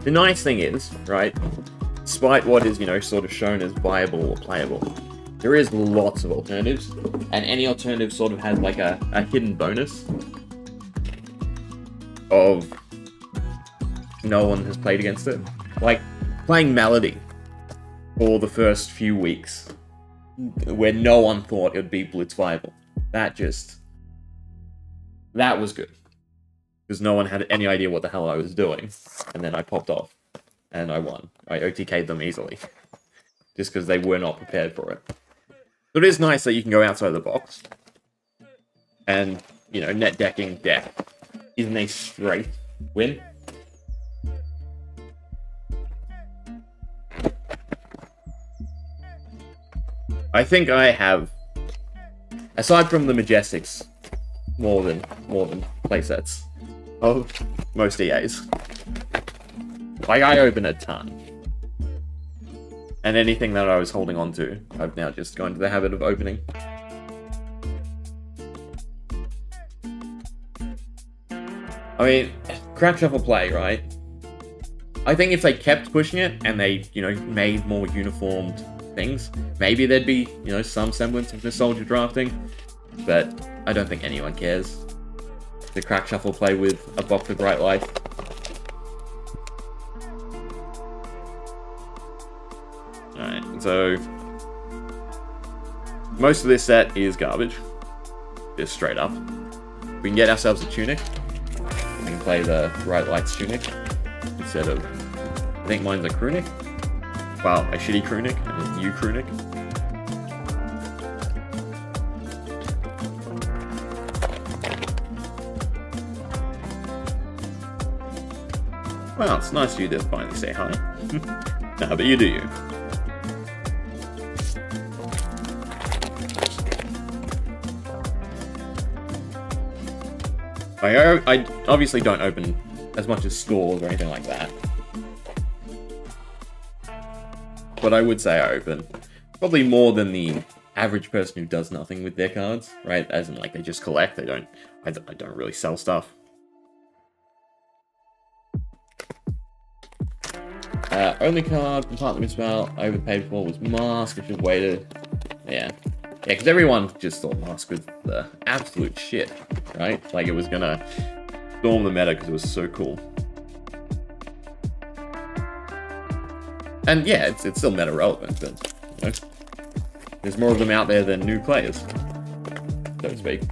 The nice thing is, right, despite what is, you know, sort of shown as viable or playable, there is lots of alternatives, and any alternative sort of has like a hidden bonus of no one has played against it. Like playing Melody for the first few weeks where no one thought it would be blitz viable. That was good. Because no one had any idea what the hell I was doing. And then I popped off. And I won. I OTK'd them easily. Just because they were not prepared for it. But it is nice that you can go outside the box. And, you know, net decking deck isn't a straight win. I think I have, aside from the Majestics, more than playsets of most EAs. Like, I open a ton. And anything that I was holding on to, I've now just gone into the habit of opening. I mean, Crack Shuffle Play, right? I think if they kept pushing it, and they, you know, made more uniformed things, maybe there'd be, you know, some semblance of nostalgia drafting, but I don't think anyone cares. The Crack Shuffle Play with a box of bright light. Alright, so most of this set is garbage. Just straight up. We can get ourselves a Tunic. We can play the Bright Lights Tunic instead of, I think mine's a Crewnic. Well, a shitty Crewnic and a new Crewnic. Well, it's nice of you to finally say hi. Nah, but you do you. I obviously don't open as much as stores or anything like that. But I would say I open probably more than the average person who does nothing with their cards, right? As in, like, they just collect. I don't really sell stuff. Only card from Partner Misspell I overpaid for was Mask. I should have waited. Yeah, because everyone just thought Mask was the absolute shit, right? Like, it was gonna storm the meta because it was so cool. And yeah, it's still meta relevant, but, you know, there's more of them out there than new players, so to speak.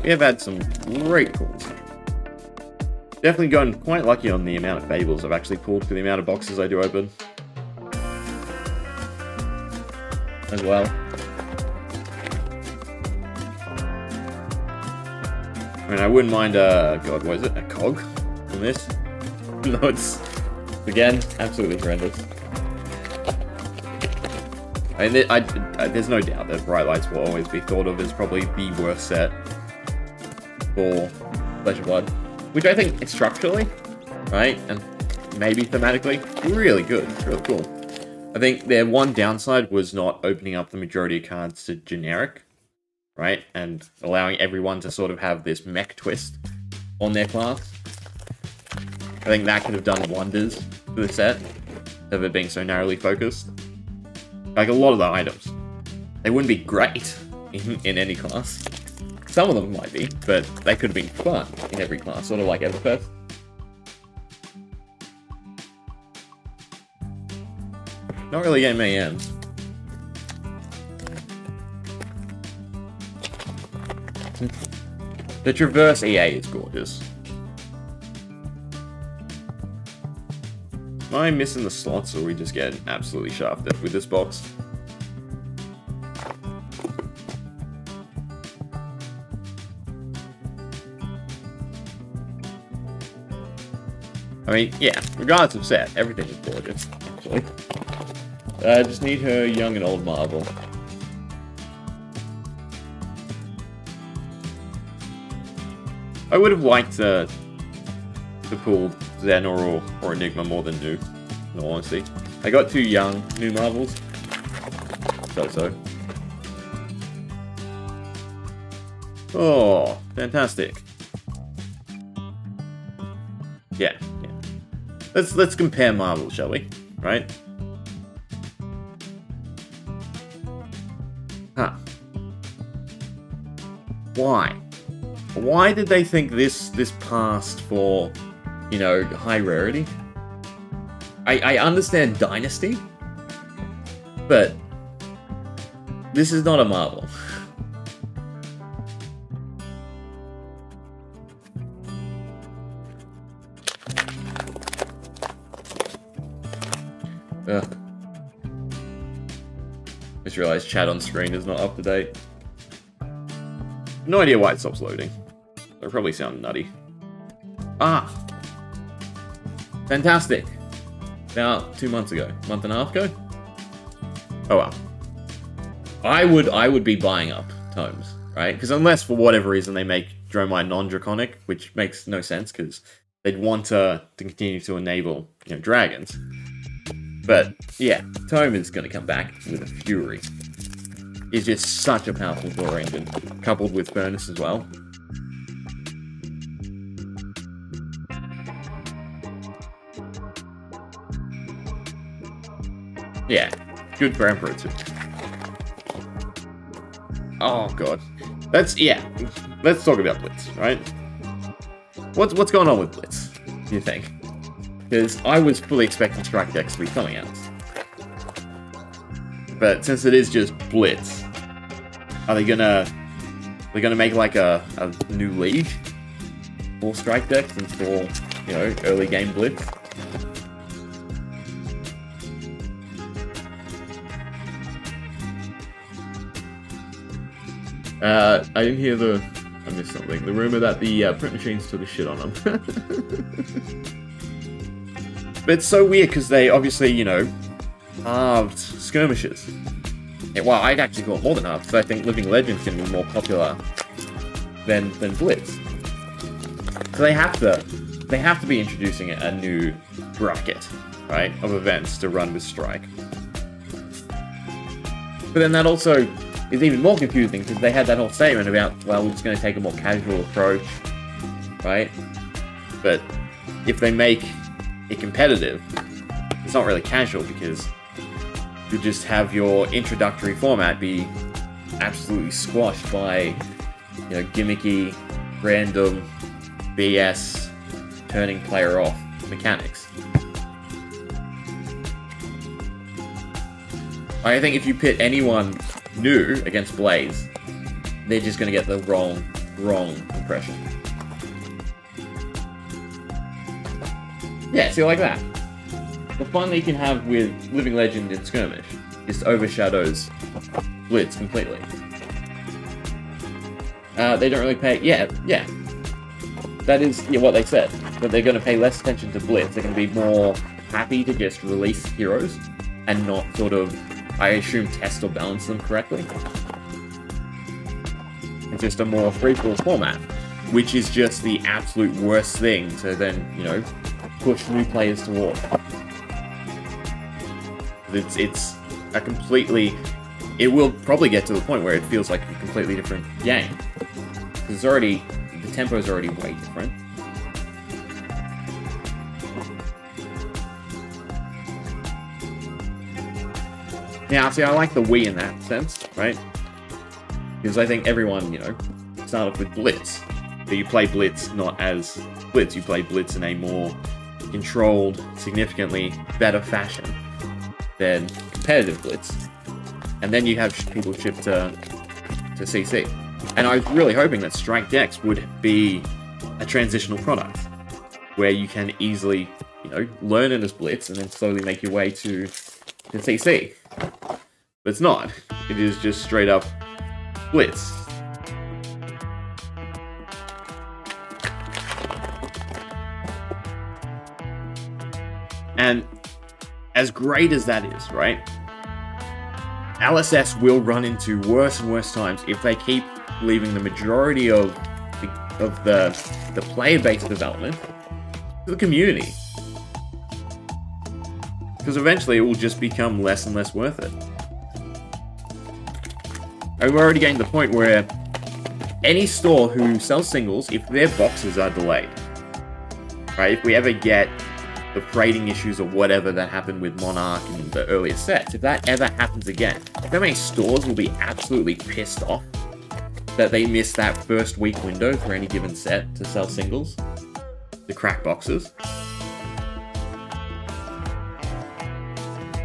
We have had some great pulls. Definitely gotten quite lucky on the amount of Fables I've actually pulled for the amount of boxes I do open. As well. I mean, I wouldn't mind God, what is it? A cog on this? No, it's, again, absolutely horrendous. I mean, there's no doubt that Bright Lights will always be thought of as probably the worst set for Flesh and Blood, which I think is structurally, right, and maybe thematically, really good, really cool. I think their one downside was not opening up the majority of cards to generic, right, and allowing everyone to sort of have this mech twist on their class. I think that could have done wonders for the set, of it being so narrowly focused. Like, a lot of the items, they wouldn't be great in any class. Some of them might be, but they could have been fun in every class, sort of like Everfest. Not really getting many ends. The Traverse EA is gorgeous. Am I missing the slots, or are we just getting absolutely shafted with this box? I mean, yeah, regardless of set, everything is gorgeous, actually. I just need her young and old marble. I would have liked to pull Zen or Enigma more than New, in all honesty. I got two young New marbles. So. Oh, fantastic. Yeah. Let's compare marbles, shall we? Right? Huh. Why? Why did they think this passed for, you know, high rarity? I understand Dynasty, but this is not a marble. Ugh. Just realized chat on screen is not up to date. No idea why it stops loading. It'll probably sound nutty. Ah! Fantastic! About 2 months ago. Month and a half ago? Oh well. I would be buying up tomes, right? Because unless for whatever reason they make Dromai non-draconic, which makes no sense because they'd want to continue to enable, you know, dragons. But yeah, tome is going to come back with a fury. It's just such a powerful draw engine, coupled with furnace as well. Yeah, good for Emperor too. Oh god, let's talk about Blitz, right? What's going on with Blitz? Do you think? Because I was fully expecting Strike decks to be coming out, but since it is just Blitz, are they gonna make like a new league for Strike decks and for, you know, early game Blitz? I didn't hear I missed something. The rumor that the print machines took a shit on them. But it's so weird because they obviously, you know, halved skirmishes. Yeah, well, I'd actually call it more than half, because I think Living Legend's going to be more popular than Blitz. So they have to be introducing a new bracket, right, of events to run with Strike. But then that also is even more confusing because they had that whole statement about, well, we're just going to take a more casual approach, right? But if they make it competitive, it's not really casual because you just have your introductory format be absolutely squashed by, you know, gimmicky, random, BS, turning player off mechanics. I think if you pit anyone new against Blaze, they're just going to get the wrong impression. Yeah, see, like that. The fun that you can have with Living Legend and Skirmish just overshadows Blitz completely. They don't really pay... Yeah. That is what they said. That they're going to pay less attention to Blitz. They're going to be more happy to just release heroes and not sort of, I assume, test or balance them correctly. It's just a more free-for-all format, which is just the absolute worst thing to then, you know, push new players toward. It's a completely... It will probably get to the point where it feels like a completely different game. Because it's already... The tempo is already way different. Now, see, I like the Wii in that sense, right? Because I think everyone, you know, started off with Blitz. But you play Blitz not as Blitz, you play Blitz in a more controlled, significantly better fashion than competitive Blitz. And then you have people shift to CC. And I was really hoping that Strike decks would be a transitional product, where you can easily, you know, learn it as Blitz and then slowly make your way to CC. But it's not. It is just straight up Blitz. And as great as that is, right? LSS will run into worse and worse times if they keep leaving the majority of the player-based development to the community. Because eventually it will just become less and less worth it. And we're already getting to the point where any store who sells singles, if their boxes are delayed, right? If we ever get the freighting issues or whatever that happened with Monarch and the earlier sets, if that ever happens again, how many stores will be absolutely pissed off that they missed that first week window for any given set to sell singles? The crack boxes.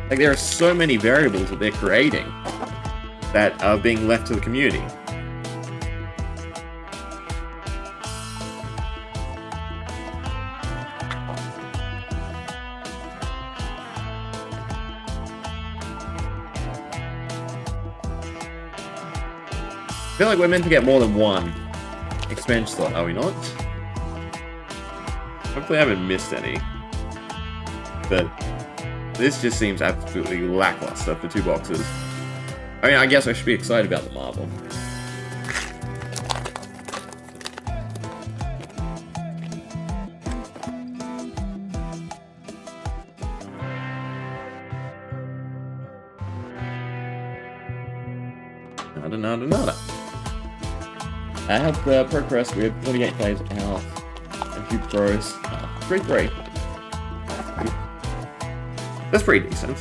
Like, there are so many variables that they're creating that are being left to the community. I feel like we're meant to get more than one expansion slot, are we not? Hopefully I haven't missed any. But this just seems absolutely lackluster for 2 boxes. I mean, I guess I should be excited about the marble. Nada. I have the Pro Crest with 48 days out. A few pros. 3-3. That's pretty decent.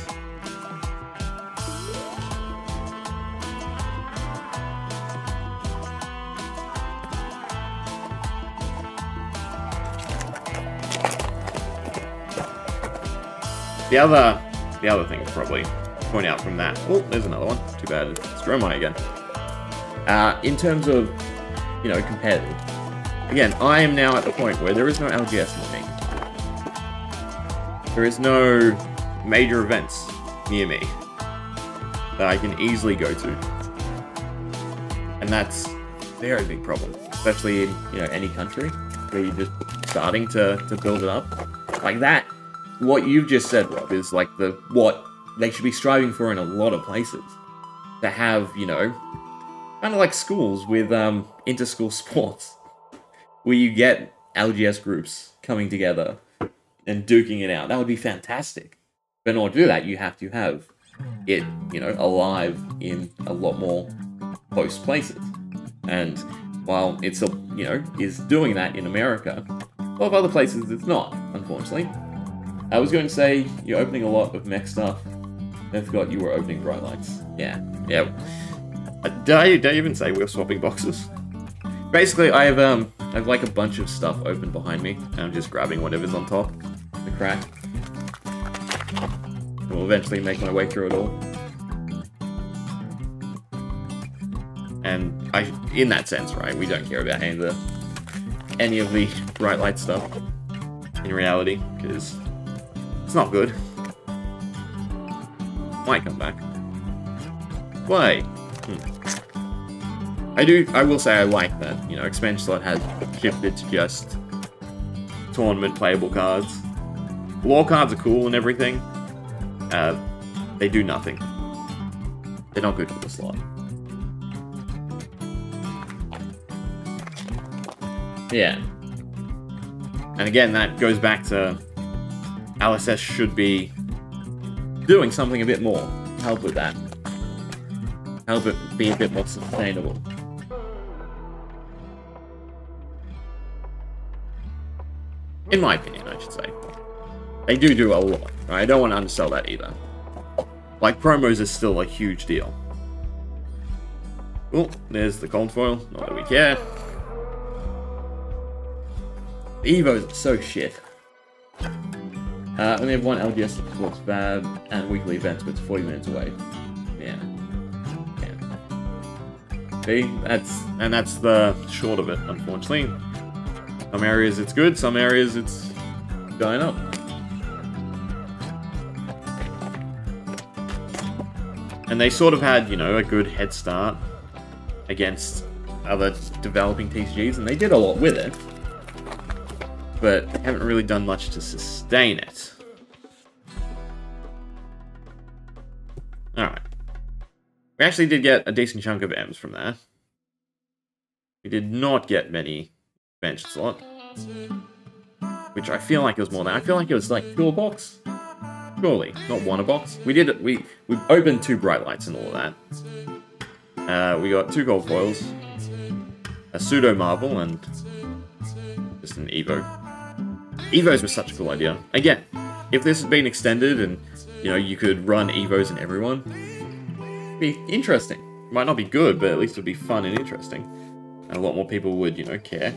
The other thing to probably point out from that. Oh, there's another one. Too bad it's Dromai again. In terms of, you know, competitive. Again, I am now at the point where there is no LGS money. There is no major events near me that I can easily go to. And that's a very big problem. Especially in, you know, any country where you're just starting to build it up. Like that, what you've just said, Rob, is like what they should be striving for in a lot of places. To have, you know, kind of like schools with inter-school sports, where you get LGS groups coming together and duking it out. That would be fantastic. But in order to do that, you have to have it, you know, alive in a lot more close places. And while it's, you know, is doing that in America, a lot of other places it's not, unfortunately. I was going to say you're opening a lot of mech stuff. I forgot you were opening bright lights. Yeah. Did I even say we were swapping boxes? Basically, I have like a bunch of stuff open behind me, and I'm just grabbing whatever's on top, the crack. I'll eventually make my way through it all. And in that sense, right, we don't care about any of the bright light stuff in reality, because it's not good. Might come back. Why? I will say I like that, you know, expansion slot has shifted to just tournament playable cards. Lore cards are cool and everything. They do nothing. They're not good for the slot. Yeah. And again, that goes back to LSS should be doing something a bit more to help with that. Help it be a bit more sustainable. In my opinion, I should say. They do a lot. Right? I don't want to undersell that either. Like, promos is still a huge deal. Oh, there's the cold foil. Not that we care. The Evos are so shit. Only have one LGS that supports Fab and weekly events, but it's 40 minutes away. Yeah. See, that's the short of it, unfortunately. Some areas it's good, some areas it's going up. And they sort of had, you know, a good head start against other developing TCGs, and they did a lot with it. But they haven't really done much to sustain it. Alright. We actually did get a decent chunk of M's from that. We did not get many bench slot. Which I feel like it was more than... I feel like it was like 2 a box. Surely, not 1 a box. We opened 2 bright lights and all of that. We got 2 gold foils. a pseudo Marvel, and just an Evo. Evos were such a cool idea. Again, if this had been extended and, you know, you could run Evos in everyone, it'd be interesting. Might not be good, but at least it would be fun and interesting. And a lot more people would, you know, care.